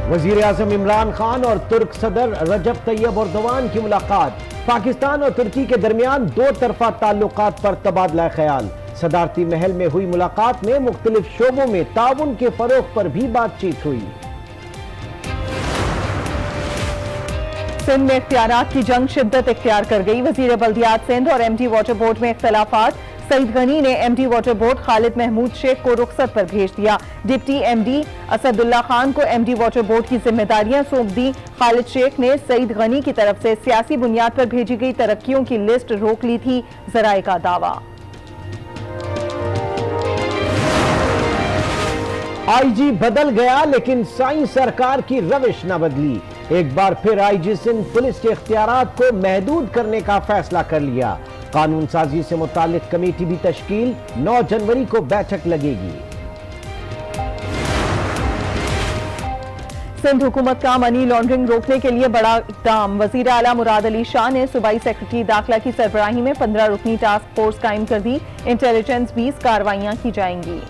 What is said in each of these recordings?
वजीर आजम इमरान खान और तुर्क सदर रजब तैयब एर्दोगान की मुलाकात। पाकिस्तान और तुर्की के दरमियान दो तरफा ताल्लुकात पर तबादला ख्याल। सदारती महल में हुई मुलाकात में मुख्तलिफ शोबों में ताउन के फरोग पर भी बातचीत हुई। सिंध में इख्तियारात की जंग शिद्दत इख्तियार कर गई। वजीर बल्दियात सिंध और एमडी वाटर बोर्ड में इख्तलाफात। सईद गनी ने MD water board Khalid Mahmood Shaikh को रुखसत पर भेज दिया। डिप्टी एमडी असदुल्ला खान को एमडी वाटर बोर्ड की जिम्मेदारियां सौंप दी। खालिद शेख ने सईद गनी की तरफ से सियासी बुनियाद पर भेजी गई तरक्कियों की लिस्ट रोक ली थी, जराए का दावा। आईजी बदल गया लेकिन साईं सरकार की रविश न बदली। एक बार फिर आईजी सिंध पुलिस के इख्तियारात को महदूद करने का फैसला कर लिया। कानून साजी से मुतालिक कमेटी भी तश्कील। 9 जनवरी को बैठक लगेगी। सिंध हुकूमत का मनी लॉन्ड्रिंग रोकने के लिए बड़ा इक़दाम। वज़ीर आला मुराद अली शाह ने सूबाई सेक्रेटरी दाखिला की सरबराही में 15 रुकनी टास्क फोर्स कायम कर दी। इंटेलिजेंस 20 कार्रवाइयां की जाएंगी।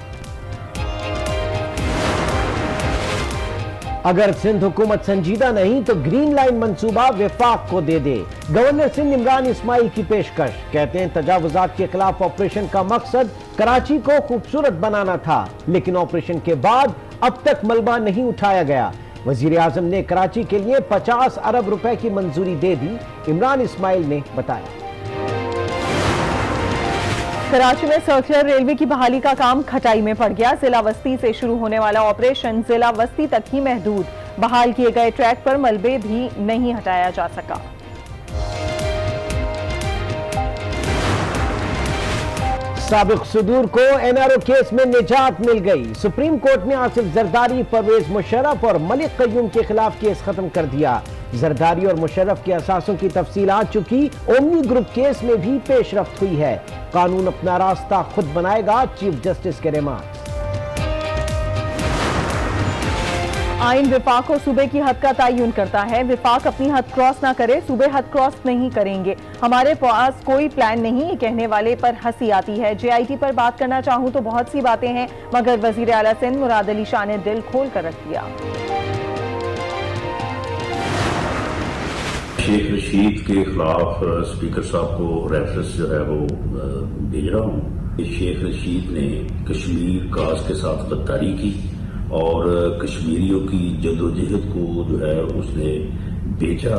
अगर सिंध हुकूमत संजीदा नहीं तो ग्रीन लाइन मंसूबा विफाक को दे दे। गवर्नर सिंध इमरान इस्माइल की पेशकश। कहते हैं तजावुजात के खिलाफ ऑपरेशन का मकसद कराची को खूबसूरत बनाना था, लेकिन ऑपरेशन के बाद अब तक मलबा नहीं उठाया गया। वजीर आजम ने कराची के लिए 50 अरब रुपए की मंजूरी दे दी, इमरान इस्माइल ने बताया। कराची में सर्कुलर रेलवे की बहाली का काम खटाई में पड़ गया। जिला वस्ती से शुरू होने वाला ऑपरेशन जिला वस्ती तक ही महदूद। बहाल किए गए ट्रैक पर मलबे भी नहीं हटाया जा सका। साबिक सुदूर को एनआरओ केस में निजात मिल गई। सुप्रीम कोर्ट ने आसिफ जरदारी, परवेज मुशर्रफ और मलिक कयूम के खिलाफ केस खत्म कर दिया। जरदारी और मुशर्रफ के असासों की तफसील आ चुकी। ओमनी ग्रुप केस में भी पेशरफ्त हुई है। कानून अपना रास्ता खुद बनाएगा, चीफ जस्टिस के रिमार्क। आइन विफाक और सूबे की हद का तयन करता है। विफाक अपनी हद क्रॉस ना करे, सूबे हद क्रॉस नहीं करेंगे। हमारे पास कोई प्लान नहीं, ये कहने वाले पर हंसी आती है। जेआईटी पर बात करना चाहूं तो बहुत सी बातें हैं, मगर वजीर आला सिंध मुराद अली शाह ने दिल खोल कर रख दिया। शेख रशीद के खिलाफ स्पीकर साहब को रेफरेंस जो है वो भेज रहा हूँ। शेख रशीद ने कश्मीर काज के साथ गद्दारी की और कश्मीरियों की जदोजहद को जो है उसने बेचा।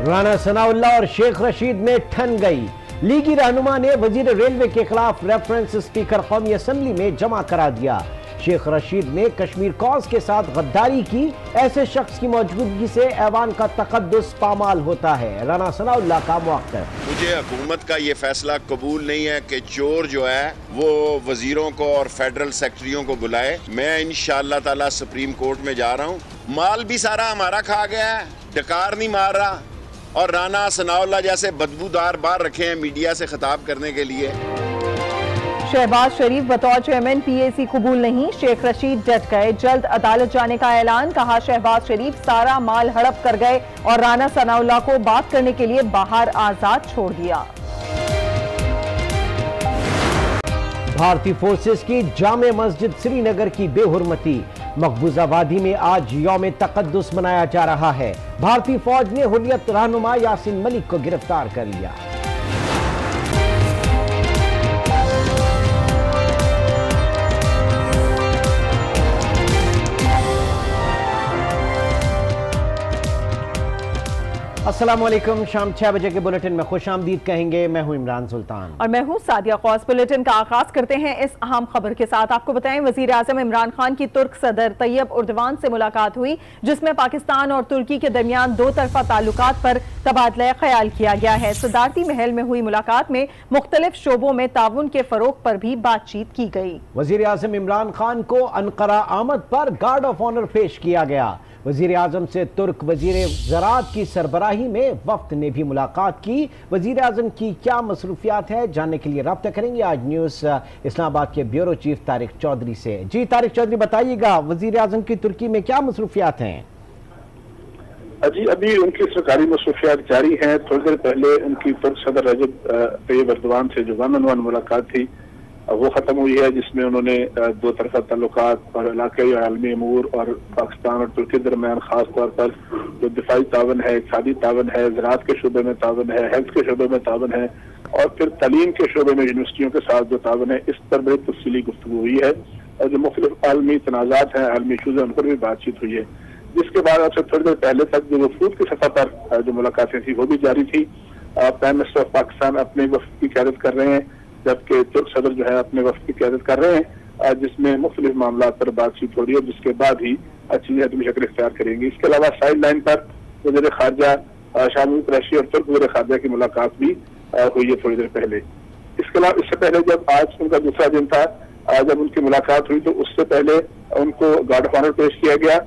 राना सनाउल्लाह और शेख रशीद में ठन गई। लीगी रहनुमा ने वजीर रेलवे के खिलाफ रेफरेंस स्पीकर कौमी असम्बली में जमा करा दिया। शेख रशीद ने कश्मीर कॉज के साथ गद्दारी की। ऐसे शख्स की मौजूदगी से ऐवान का तकद्दुस पामाल होता है। राना सनाउल्लाह का मौक़िफ़। मुझे हुकूमत का ये फैसला कबूल नहीं है कि चोर जो है वो वजीरों को और फेडरल सेक्रेटरियों को बुलाए। मैं इंशाअल्लाह ताला सुप्रीम कोर्ट में जा रहा हूँ। माल भी सारा हमारा खा गया है, डकार नहीं मार रहा, और राना सनाउल्लाह जैसे बदबूदार बाहर रखे हैं मीडिया से खिताब करने के लिए। शहबाज शरीफ बतौर चेयरमैन पीएसी कबूल नहीं। शेख रशीद डट गए। जल्द अदालत जाने का ऐलान। कहा शहबाज शरीफ सारा माल हड़प कर गए और राना सनाउल्लाह को बात करने के लिए बाहर आजाद छोड़ दिया। भारतीय फोर्सेस की जामे मस्जिद श्रीनगर की बेहुरमती। मकबूजा वादी में आज यौम तकद्दुस मनाया जा रहा है। भारतीय फौज ने हुर्रियत रहनुमा यासीन मलिक को गिरफ्तार कर लिया। अस्सलाम वालेकुम। शाम 6 बजे के बुलेटिन में खुशामदीद कहेंगे। मैं हूं इमरान सुल्तान और मैं हूं सादिया ख्वास। बुलेटिन का आगाज करते हैं इस अहम खबर के साथ। आपको बताएं, वजीर आजम इमरान खान की तुर्क सदर तैयब एर्दोगान से मुलाकात हुई, जिसमें पाकिस्तान और तुर्की के दरमियान दो तरफा ताल्लुकात पर तबादला ख्याल किया गया है। सदारती महल में हुई मुलाकात में मुख्तलिफ शोबों में ताउन के फरोग पर भी बातचीत की गई। वजीर आजम इमरान खान को अनकरा आमद पर गार्ड ऑफ ऑनर पेश किया गया। वजीर आजम से तुर्क वजीर ज़राअत की सरबराही में वफ्द ने भी मुलाकात की। वजीर आजम की क्या मसरूफियात है, जानने के लिए रब्ता करेंगे आज न्यूज़ इस्लामाबाद के ब्यूरो चीफ तारिक चौधरी से। जी तारिक चौधरी, बताइएगा वजीर आजम की तुर्की में क्या मसरूफियात हैं? जी, अभी उनकी सरकारी मसरूफियात जारी हैं। थोड़ी देर पहले उनकी तुर्क सदर रजब तैयब एर्दोगान से जो वन ऑन वन मुलाकात थी, वो खत्म हुई है, जिसमें उन्होंने दो तरफा ताल्लुकात और इलाकाई और आलमी अमूर और पाकिस्तान और तुर्की दरमियान खास तौर पर जो दिफाई तावन है, इक़्तिसादी तावन है, ज़राअत के शोबे में तावन है, हेल्थ के शोबे में तावन है और फिर तालीम के शोबे में यूनिवर्सिटियों के साथ जो तावन है, इस पर बड़ी तफसीली गुफ्तगू हुई है और जो मुख्तलिफ आलमी तनाज़ात हैं, आलमी इशूज़ हैं, उन पर भी बातचीत हुई है। जिसके बाद अब से थोड़ी देर पहले तक जो वफूद की सतह पर जो मुलाकातें थी वो भी जारी थी। प्राइम मिनिस्टर ऑफ पाकिस्तान अपने वफ्द की क़यादत कर रहे हैं, जबकि तुर्क सदर जो है अपने वफ्द की क़यादत कर रहे हैं, जिसमें मुख्तलिफ मामला पर बातचीत हो रही है, जिसके बाद ही चीजें अदमी शक्ल इख्तियार करेंगी। इसके अलावा साइड लाइन पर वज़ीर ख़ारजा शाह महमूद कुरैशी और तुर्क वज़ीर ख़ारजा की मुलाकात भी हुई है थोड़ी देर पहले। इसके अलावा इससे पहले जब आज उनका दूसरा दिन था, जब उनकी मुलाकात हुई तो उससे पहले उनको गार्ड ऑफ ऑनर पेश किया गया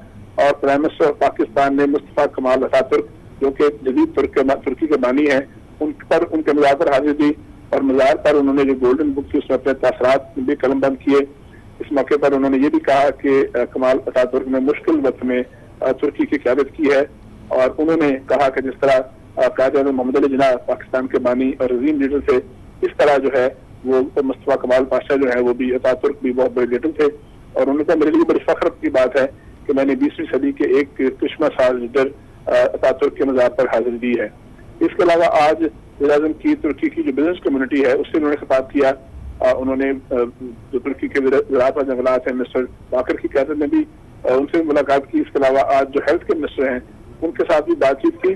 और प्राइम मिनिस्टर ऑफ पाकिस्तान ने मुस्तफा कमाल अतातुर्क जो कि जदीद तुर्की के बानी हैं, उन पर उनके मज़ार पर हाजिर दी और मज़ार पर उन्होंने जो गोल्डन बुक थी उसमें अपने तासरात भी कलमबंद किए। इस मौके पर उन्होंने ये भी कहा कि कमाल अतातुर्क ने मुश्किल वक्त में तुर्की की क़यादत की है और उन्होंने कहा कि जिस तरह कायद-ए-आज़म मोहम्मद अली जिन्ना पाकिस्तान के बानी और अजीम लीडर थे, इस तरह जो है वो मुस्तफा कमाल पाशा जो है वो भी अतातुर्क भी बहुत बड़े लीडर थे और उन्होंने कहा मेरे लिए बड़ी फख्र की बात है कि मैंने 20वीं सदी के एक करिश्मा साज लीडर अतातुर्क के मज़ार पर हाजिर दी है। इसके अलावा आज वज़ीर-ए-आज़म की तुर्की की जो बिजनेस कम्युनिटी है उससे उन्होंने खिताब किया। उन्होंने जो तुर्की के ज़राअत और जंगलात हैं मिनिस्टर बाकर की क़यादत में भी उनसे मुलाकात की। इसके अलावा आज जो हेल्थ के मिनिस्टर हैं उनके साथ भी बातचीत की।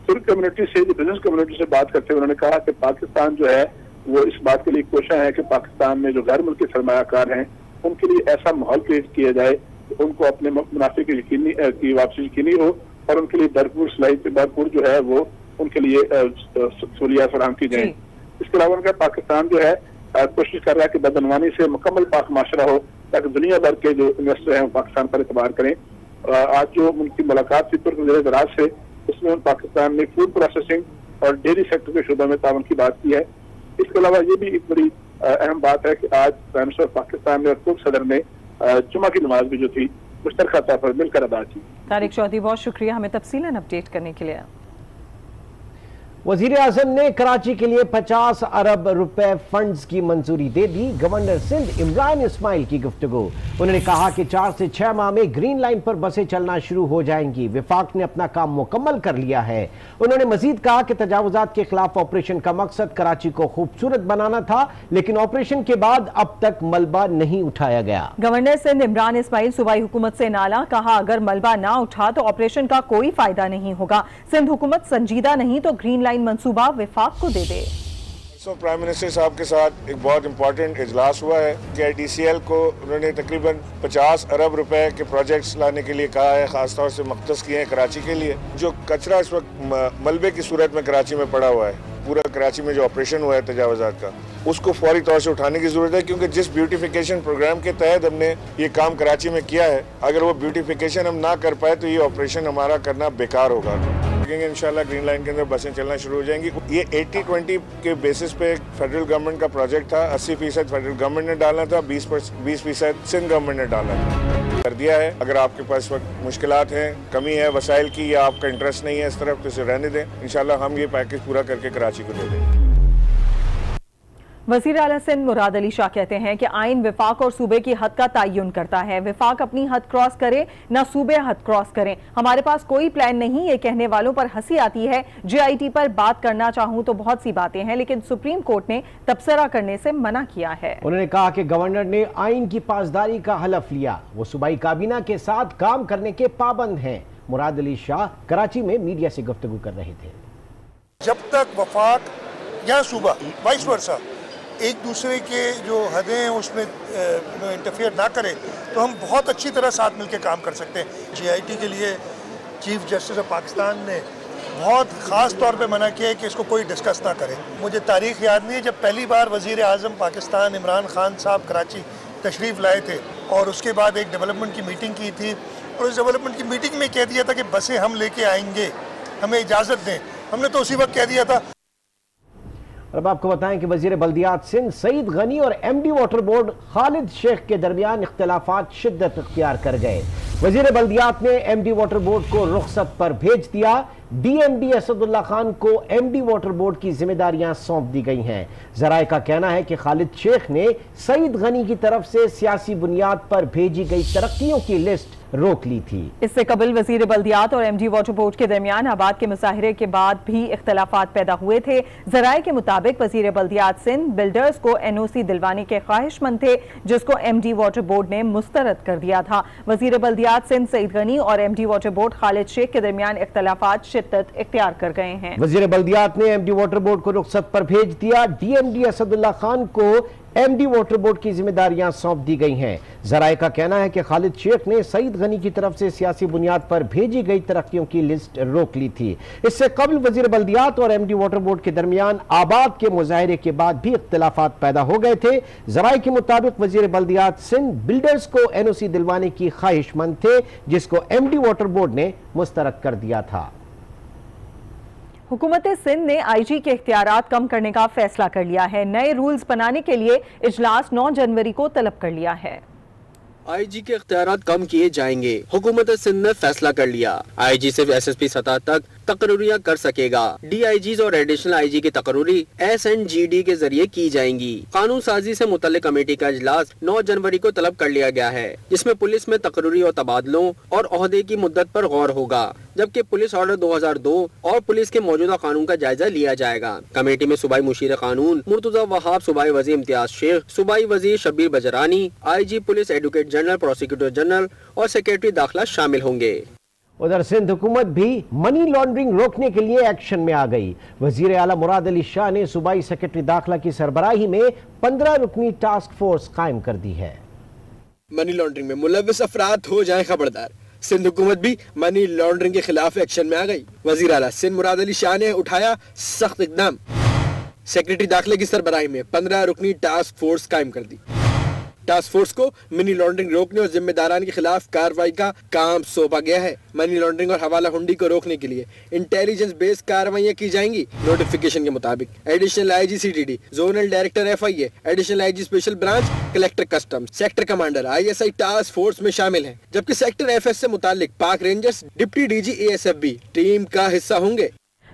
तुर्क कम्युनिटी से, जो बिजनेस कम्युनिटी से बात करते हुए उन्होंने कहा कि पाकिस्तान जो है वो इस बात के लिए कोशिश है कि पाकिस्तान में जो गैर मुल्की सरमायाकार हैं उनके लिए ऐसा माहौल क्रिएट किया जाए कि उनको अपने मुनाफे की वापसी यकीनी हो और उनके लिए भरपूर जो है वो उनके लिए सहूलियात फराहम की जाए। इसके अलावा उनका पाकिस्तान जो है कोशिश कर रहा है कि बदअनवानी से मुकम्मल पाक माशरा हो ताकि दुनिया भर के जो इन्वेस्टर हैं वो पाकिस्तान पर एतबार करें। आज जो उनकी मुलाकात थी तुर्क वज़ीर ज़राअत से, उसमें पाकिस्तान ने फूड प्रोसेसिंग और डेयरी सेक्टर के शोबे में तावन की बात की है। इसके अलावा ये भी एक बड़ी अहम बात है कि आज प्राइम मिनिस्टर पाकिस्तान ने और तुर्क सदर ने जुमा की नमाज भी जो थी मुश्तरका तौर पर मिलकर अदा की। तारिक चौधरी, बहुत शुक्रिया हमें तफसीलन अपडेट करने के लिए। वजीर आजम ने कराची के लिए 50 अरब रुपए फंड्स की मंजूरी दे दी। गवर्नर सिंध इमरान इस्माइल की गुफ्तगू। उन्होंने कहा कि 4 से 6 माह में ग्रीन लाइन पर बसें चलना शुरू हो जाएंगी। विफाक ने अपना काम मुकम्मल कर लिया है। उन्होंने मजीद कहा कि तजावुजात के खिलाफ ऑपरेशन का मकसद कराची को खूबसूरत बनाना था, लेकिन ऑपरेशन के बाद अब तक मलबा नहीं उठाया गया। गवर्नर सिंध इमरान इस्माइल सूबाई हुकूमत से नाला, कहा अगर मलबा ना उठा तो ऑपरेशन का कोई फायदा नहीं होगा। सिंध हुकूमत संजीदा नहीं तो ग्रीन लाइन मंसूबा विफाक को दे दे। प्राइम मिनिस्टर साहब के साथ एक बहुत इंपॉर्टेंट इजलास हुआ है कि IDCL को उन्होंने तकरीबन 50 अरब रुपए के प्रोजेक्ट्स लाने के लिए कहा है, खासतौर से मख्तस किए हैं कराची के लिए। जो कचरा इस वक्त मलबे की सूरत में कराची में पड़ा हुआ है, पूरा कराची में जो ऑपरेशन हुआ है तजावुजात का, उसको फौरी तौर से उठाने की जरूरत है, क्योंकि जिस ब्यूटिफिकेशन प्रोग्राम के तहत हमने ये काम कराची में किया है, अगर वो ब्यूटिफिकेशन हम ना कर पाए तो ये ऑपरेशन हमारा करना बेकार होगा। इंशाल्लाह ग्रीन लाइन के अंदर बसें चलना शुरू हो जाएंगी। ये 80-20 के बेसिस पे फेडरल गवर्नमेंट का प्रोजेक्ट था। 80% फेडरल गवर्नमेंट ने डालना था, 20% सिंध गवर्नमेंट ने डालना था, कर दिया है। अगर आपके पास वक्त मुश्किलात हैं, कमी है वसाइल की, या आपका इंटरेस्ट नहीं है इस तरफ, तो इसे रहने दें। इंशाल्लाह हम ये पैकेज पूरा करके कराची को दे देंगे। वज़ीर आला सिंध मुराद अली शाह कहते हैं कि आइन विफाक और सूबे की हद का तयन करता है। विफाक अपनी हद क्रॉस करे ना सूबे हद क्रॉस करें। हमारे पास कोई प्लान नहीं। ये कहने वालों पर हंसी आती है। JIT पर बात करना चाहूं तो बहुत सी बातें हैं, लेकिन सुप्रीम कोर्ट ने तबसरा करने से मना किया है। उन्होंने कहा कि गवर्नर ने आइन की पासदारी का हलफ लिया। वो सूबाई काबीना के साथ काम करने के पाबंद हैं। मुराद अली शाह कराची में मीडिया से गुफ्तगू कर रहे थे। जब तक वफाक या सूबा वाइस वर्सा एक दूसरे के जो हदें हैं उसमें इंटरफेयर ना करे तो हम बहुत अच्छी तरह साथ मिलकर काम कर सकते हैं। JIT के लिए चीफ जस्टिस ऑफ पाकिस्तान ने बहुत ख़ास तौर पे मना किया है कि इसको कोई डिस्कस ना करे। मुझे तारीख याद नहीं है जब पहली बार वज़ीर आज़म पाकिस्तान इमरान खान साहब कराची तशरीफ़ लाए थे और उसके बाद एक डेवलपमेंट की मीटिंग की थी और उस डेवलपमेंट की मीटिंग में कह दिया था कि बसें हम लेके आएंगे, हमें इजाज़त दें। हमने तो उसी वक्त कह दिया था। अब आपको बताएं कि वजीर बल्दियात सिंध सईद गनी और MD water board Khalid Shaikh के दरमियान इख्तिलाफात शिद्दत इख्तियार कर गए। वजीर बल्दियात ने एमडी वाटर बोर्ड को रुखसत पर भेज दिया। डीएमडी असदुल्ला खान को एमडी वाटर बोर्ड की जिम्मेदारियां सौंप दी गई हैं। जराए का कहना है कि खालिद शेख ने सईद गनी की तरफ से सियासी बुनियाद पर भेजी गई तरक्कियों की लिस्ट रोक ली थी। इससे कबल वजीर बल्दियात और एमडी वाटर बोर्ड के दरमियान आबाद के मुजाहरे के बाद भी इख्तलाफात पैदा हुए थे। जराए के मुताबिक वजीर बल्दियात सिंध बिल्डर्स को एनओसी दिलवाने के ख्वाहिशमंद थे, जिसको एमडी वाटर बोर्ड ने मुस्तरद कर दिया था। वजीर बल्दियात सिंध सईद गनी और MD water board Khalid Shaikh के दरमियान इख्तलाफात शिद्दत इख्तियार कर गए हैं। वजीर बल्दियात ने एमडी वाटर बोर्ड को रुखसत पर भेज दिया। डीएमडी असदुल्ला खान को एमडी वाटर बोर्ड की जिम्मेदारियां सौंप दी गई हैं। जराए का कहना है कि खालिद शेख ने सईद गनी की तरफ से सियासी बुनियाद पर भेजी गई तरक्कियों की लिस्ट रोक ली थी। इससे कबल वजीर बल्दियात और एमडी वाटर बोर्ड के दरमियान आबाद के मुजाहरे के बाद भी इख्तिलाफात पैदा हो गए थे। जराए के मुताबिक वजीर बल्दियात सिंध बिल्डर्स को एनओसी दिलवाने की ख्वाहिशमंद थे, जिसको एमडी वाटर बोर्ड ने मुस्तरद कर दिया था। हुकूमत सिंध ने आईजी के इख्तियारात कम करने का फैसला कर लिया है। नए रूल्स बनाने के लिए इजलास 9 जनवरी को तलब कर लिया है। आईजी के इख्तियारात कम किए जाएंगे। हुकूमत सिंध ने फैसला कर लिया। आईजी सिर्फ एसएसपी सतह तक तकरीरियां कर सकेगा। डीआईजी और एडिशनल आईजी की तकरीरी SNGD के जरिए की जाएंगी। कानून साजी से मुतल्लिक कमेटी का इजलास 9 जनवरी को तलब कर लिया गया है, जिसमें पुलिस में तकरीरी और तबादलों और ओहदे की मुद्दत पर गौर होगा, जबकि पुलिस ऑर्डर 2002 और पुलिस के मौजूदा कानून का जायजा लिया जाएगा। कमेटी में सूबाई मुशीर कानून मुर्तजा वहाब, सूबाई वजीर इम्तियाज शेख, सूबाई वजीर Shabbir Bajrani, IG police advocate general, prosecutor general और सेक्रेटरी दाखिला शामिल होंगे। उधर सिंध हुकूमत भी मनी लॉन्ड्रिंग रोकने के लिए एक्शन में आ गई। वजीर आला मुराद अली शाह ने सूबाई सेक्रेटरी दाखिला की सरबराही में 15 रुकनी टास्क फोर्स कायम कर दी है। मनी लॉन्ड्रिंग में मुलव्विस अफराद हो जाए खबरदार। सिंध हुकूमत भी मनी लॉन्ड्रिंग के खिलाफ एक्शन में आ गई। वजीर आला सिंध मुराद अली शाह ने उठाया सख्त इकदाम। सेक्रेटरी दाखिले की सरबराही में 15 रुकनी टास्क फोर्स कायम कर दी। टास्क फोर्स को मनी लॉन्ड्रिंग रोकने और जिम्मेदारान के खिलाफ कार्रवाई का काम सौंपा गया है। मनी लॉन्ड्रिंग और हवाला हुंडी को रोकने के लिए इंटेलिजेंस बेस्ड कार्रवाइयां की जाएंगी। नोटिफिकेशन के मुताबिक additional IG CTD, zonal director FIA, additional IG special branch, collector custom, sector commander ISI task force में शामिल हैं, जबकि सेक्टर FS से मुतालिक पाक रेंजर्स, डिप्टी DG ASF भी टीम का हिस्सा होंगे।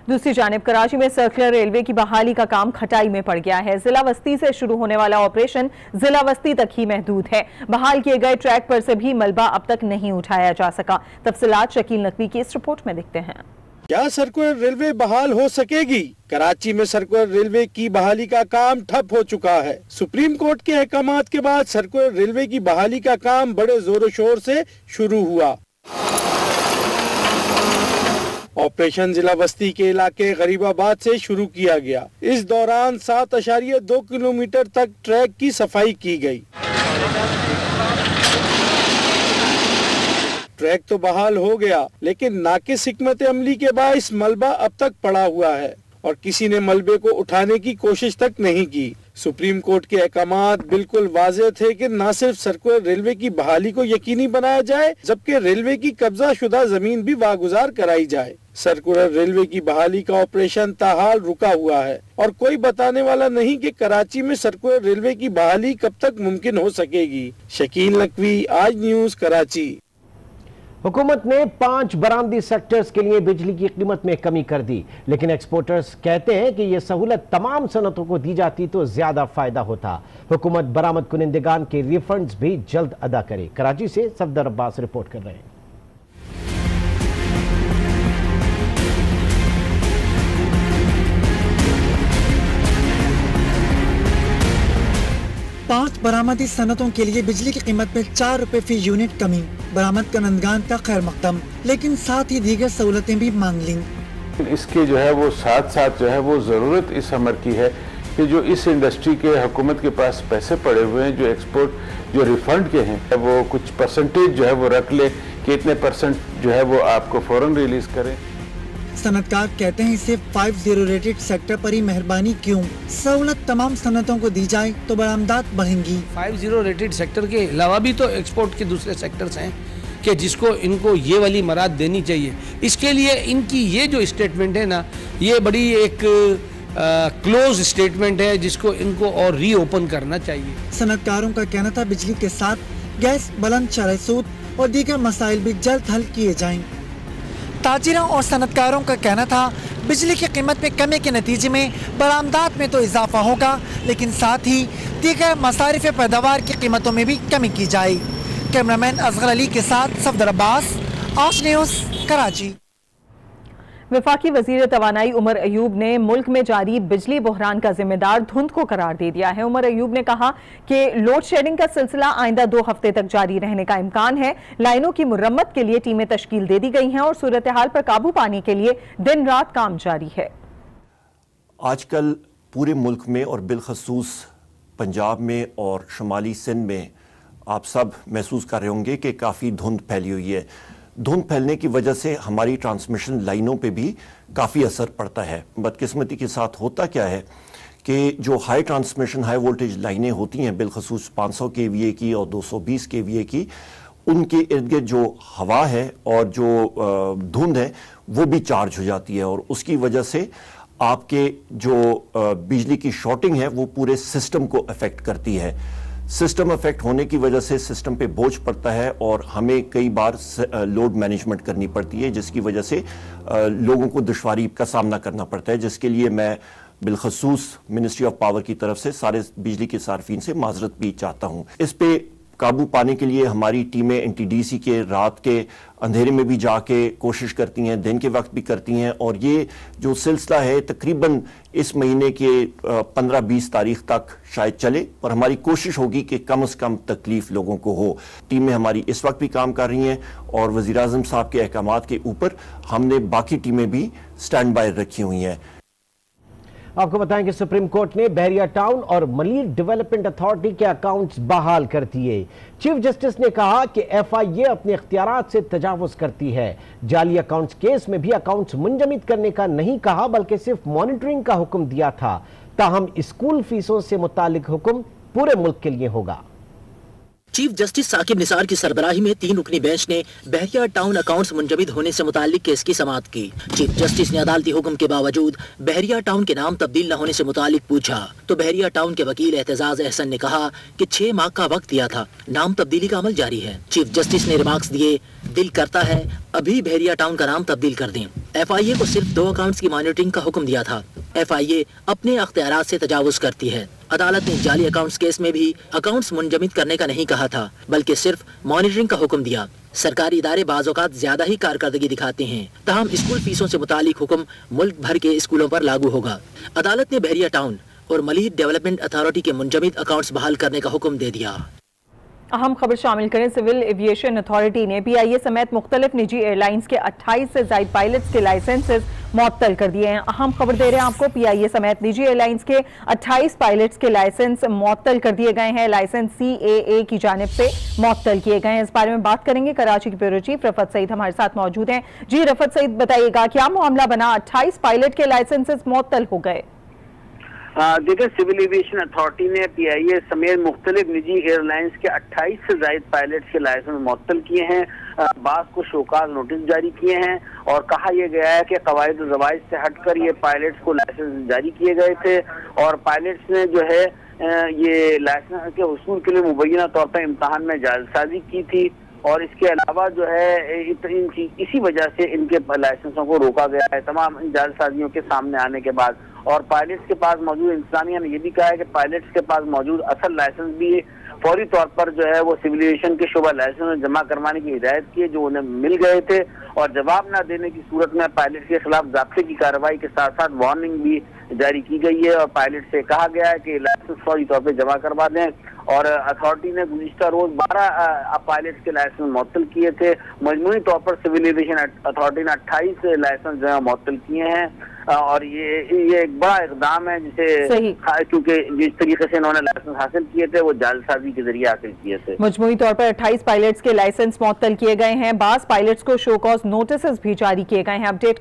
दूसरी जानिब कराची में सर्कुलर रेलवे की बहाली का काम खटाई में पड़ गया है। जिला वस्ती से शुरू होने वाला ऑपरेशन जिला वस्ती तक ही महदूद है। बहाल किए गए ट्रैक पर से भी मलबा अब तक नहीं उठाया जा सका। तफसीलात शकील नकवी की इस रिपोर्ट में देखते हैं। क्या सर्कुलर रेलवे बहाल हो सकेगी? कराची में सर्कुलर रेलवे की बहाली का काम ठप हो चुका है। सुप्रीम कोर्ट के अहकामात के बाद सर्कुलर रेलवे की बहाली का काम बड़े जोरों शोर से शुरू हुआ। ऑपरेशन जिला बस्ती के इलाके गरीबाबाद से शुरू किया गया। इस दौरान 7.2 किलोमीटर तक ट्रैक की सफाई की गई। ट्रैक तो बहाल हो गया, लेकिन नाकिस हिकमत अमली के बाइस मलबा अब तक पड़ा हुआ है और किसी ने मलबे को उठाने की कोशिश तक नहीं की। सुप्रीम कोर्ट के अहकामात बिल्कुल वाज़ेह थे कि न सिर्फ सर्कुलर रेलवे की बहाली को यकीनी बनाया जाए, जबकि रेलवे की कब्जा शुदा जमीन भी वागुजार कराई जाए। सर्कुलर रेलवे की बहाली का ऑपरेशन ताहाल रुका हुआ है और कोई बताने वाला नहीं कि कराची में सर्कुलर रेलवे की बहाली कब तक मुमकिन हो सकेगी। शकील नकवी, आज न्यूज़, कराची। हुकूमत ने 5 बरामदी सेक्टर्स के लिए बिजली की कीमत में कमी कर दी, लेकिन एक्सपोर्टर्स कहते हैं कि यह सहूलत तमाम सनतों को दी जाती तो ज्यादा फायदा होता। हुकूमत बरामद कुनिंदगान के रिफंड्स भी जल्द अदा करे। कराची से सफदर अब्बास रिपोर्ट कर रहे हैं। पांच बरामदी सनतों के लिए बिजली की कीमत में 4 रुपए फी यूनिट कमी। बरामद कुनिंदगान का खैर मकदम, लेकिन साथ ही दीगर सहूलतें भी मांग ली। इसके जो है वो साथ साथ जो है वो ज़रूरत इस अमर की है कि जो इस इंडस्ट्री के हुकूमत के पास पैसे पड़े हुए हैं, जो एक्सपोर्ट जो रिफंड के हैं, वो कुछ परसेंटेज जो है वो रख ले कि इतने % जो है वो आपको फौरन रिलीज करें। सनतकार कहते हैं सिर्फ 50 रेटेड सेक्टर पर ही मेहरबानी क्यों, सहूलत तमाम सनतों को दी जाए तो बरामदात बढ़ेंगी। 50 रेटेड सेक्टर के अलावा भी तो एक्सपोर्ट के दूसरे सेक्टर्स हैं कि जिसको इनको ये वाली मराद देनी चाहिए। इसके लिए इनकी ये जो स्टेटमेंट है ना, ये बड़ी एक क्लोज स्टेटमेंट है जिसको इनको और रीओपन करना चाहिए। सनतकारों का कहना था बिजली के साथ गैस, बुलंद शरह सूद और दीगर मसाइल भी जल्द हल किए जाएं। ताजिरों और सनतकारों का कहना था बिजली की कीमत में कमी के नतीजे में बरामदात में तो इजाफा होगा, लेकिन साथ ही दीगर मसारिफ पैदावार की कीमतों में भी कमी की जाए। कैमरामैन असगर अली के साथ सफदर अब्बास, आज न्यूज़, कराची। वफाकी वजीर तवानाई उमर अयूब ने मुल्क में जारी बिजली बहरान का जिम्मेदार धुंध को करार दे दिया है। उमर अयूब ने कहा कि लोड शेडिंग का सिलसिला आइंदा 2 हफ्ते तक जारी रहने का इम्कान है। लाइनों की मुरम्मत के लिए टीमें तश्कील दे दी गई हैं और सूरत हाल पर काबू पाने के लिए दिन रात काम जारी है। आजकल पूरे मुल्क में और बिलखसूस पंजाब में और शुमाली सिंध में आप सब महसूस कर रहे होंगे कि काफ़ी धुंध फैली हुई है। धुंध फैलने की वजह से हमारी ट्रांसमिशन लाइनों पे भी काफ़ी असर पड़ता है। बदकिस्मती के साथ होता क्या है कि जो हाई ट्रांसमिशन हाई वोल्टेज लाइनें होती हैं, बिलखसूस 500 kVA की और 220 kVA की, उनके इर्द गिर्द जो हवा है और जो धुंध है वो भी चार्ज हो जाती है और उसकी वजह से आपके जो बिजली की शॉर्टिंग है वो पूरे सिस्टम को अफेक्ट करती है। सिस्टम अफेक्ट होने की वजह से सिस्टम पे बोझ पड़ता है और हमें कई बार लोड मैनेजमेंट करनी पड़ती है, जिसकी वजह से लोगों को दुश्वारी का सामना करना पड़ता है, जिसके लिए मैं बिलखसूस मिनिस्ट्री ऑफ पावर की तरफ से सारे बिजली के सार्फिन से माजरत भी चाहता हूँ। इस पे काबू पाने के लिए हमारी टीमें NTDC के रात के अंधेरे में भी जाके कोशिश करती हैं, दिन के वक्त भी करती हैं और ये जो सिलसिला है तकरीबन इस महीने के 15-20 तारीख तक शायद चले और हमारी कोशिश होगी कि कम से कम तकलीफ लोगों को हो। टीमें हमारी इस वक्त भी काम कर रही हैं और वज़ीर आज़म साहब के अहकामात के ऊपर हमने बाकी टीमें भी स्टैंड बाय रखी हुई हैं। आपको बताएं कि सुप्रीम कोर्ट ने बहरिया टाउन और मलीर डेवलपमेंट अथॉरिटी के अकाउंट्स बहाल कर दिए। चीफ जस्टिस ने कहा कि FIA अपने इख्तियारात से तजावुज करती है। जाली अकाउंट्स केस में भी अकाउंट्स मुंजमद करने का नहीं कहा बल्कि सिर्फ मॉनिटरिंग का हुक्म दिया था। ताहम स्कूल फीसों से मुतालिक हुक्म पूरे मुल्क के लिए होगा। चीफ जस्टिस साकिब निसार की सरबराही में 3 रुकनी बेंच ने बहरिया टाउन अकाउंट्स मुंजमद होने से मुतालिक केस की समाअत की। चीफ जस्टिस ने अदालती हुक्म के बावजूद बहरिया टाउन के नाम तब्दील न होने से मुतालिक पूछा तो बहरिया टाउन के वकील एहतजाज अहसन ने कहा कि 6 माह का वक्त दिया था, नाम तब्दीली का अमल जारी है। चीफ जस्टिस ने रिमार्क्स दिए, दिल करता है अभी बहरिया टाउन का नाम तब्दील कर दें। FIA को सिर्फ 2 अकाउंट्स की मॉनिटरिंग का हुक्म दिया था। FIA अपने अख्तियारात से तजावुज करती है। अदालत ने जाली अकाउंट्स केस में भी अकाउंट्स मुंजमद करने का नहीं कहा था बल्कि सिर्फ मॉनिटरिंग का हुक्म दिया। सरकारी इदारे बाज़ औक़ात ज्यादा ही कारकर्दगी दिखाते हैं, ताहम स्कूल फीसों से मुतालिक हुक्म मुल्क भर के स्कूलों पर लागू होगा। अदालत ने बहरिया टाउन और मलीर डेवलपमेंट अथॉरिटी के मुंजमद अकाउंट्स बहाल करने का हुक्म दे दिया। अहम खबर शामिल करें। सिविल एविएशन अथॉरिटी ने PIA समेत मुख्तलिफ निजी एयरलाइंस के 28 से ज़ायद पायलट्स के लाइसेंसेज मुअत्तल कर दिए हैं। अहम खबर दे रहे हैं आपको, PIA समेत निजी एयरलाइंस के 28 पायलट्स के लाइसेंस मुअत्तल कर दिए गए हैं। लाइसेंस CAA की जानिब से मुअत्तल किए गए हैं। इस बारे में बात करेंगे। कराची के ब्यूरो चीफ रफत सईद हमारे साथ मौजूद हैं। जी रफत सईद, बताइएगा क्या मामला बना, 28 पायलट के लाइसेंसेज मुअत्तल हो गए? देखिए, सिविल एविएशन अथॉरिटी ने PIA समेत मुख्तलिफ निजी एयरलाइंस के 28 से ज़ायद पायलट्स के लाइसेंस मुअत्तल किए हैं। बास को शोकाज नोटिस जारी किए हैं और कहा यह गया है कि कवायद ज़वाइद से हटकर ये पायलट्स को लाइसेंस जारी किए गए थे और पायलट्स ने जो है ये लाइसेंस के हुसूल के लिए मुबैना तौर पर इम्तहान में जालसाजी की थी और इसके अलावा जो है इसी वजह से इनके लाइसेंसों को रोका गया है तमाम जालसाजियों के सामने आने के बाद। और पायलट्स के पास मौजूद इंतजामिया ने यह भी कहा है कि पायलट्स के पास मौजूद असल लाइसेंस भी फौरी तौर पर जो है वो सिविल एविएशन के शोबा लाइसेंस जमा करवाने की हिदायत की है जो उन्हें मिल गए थे और जवाब न देने की सूरत में पायलट के खिलाफ ज़ाब्ते की कार्रवाई के साथ साथ वार्निंग भी जारी की गई है और पायलट से कहा गया है कि लाइसेंस फौरी तौर पर जमा करवा दें। और अथॉरिटी ने गुज़िश्ता रोज 12 पायलट्स के लाइसेंस मुअत्तल किए थे। मजमूई तौर पर सिविल एविएशन अथॉरिटी ने 28 लाइसेंस जो है मुअत्तल किए हैं और ये एक बड़ा इकदाम है जिसे क्योंकि जिस तरीके से इन्होंने लाइसेंस हासिल किए थे वो जालसाजी के जरिए हासिल किए थे। मजमूई तौर पर 28 पायलट्स के लाइसेंस मुअत्तल किए गए हैं। 22 पायलट्स को शो कॉज नोटिस भी जारी किए गए हैं। अपडेट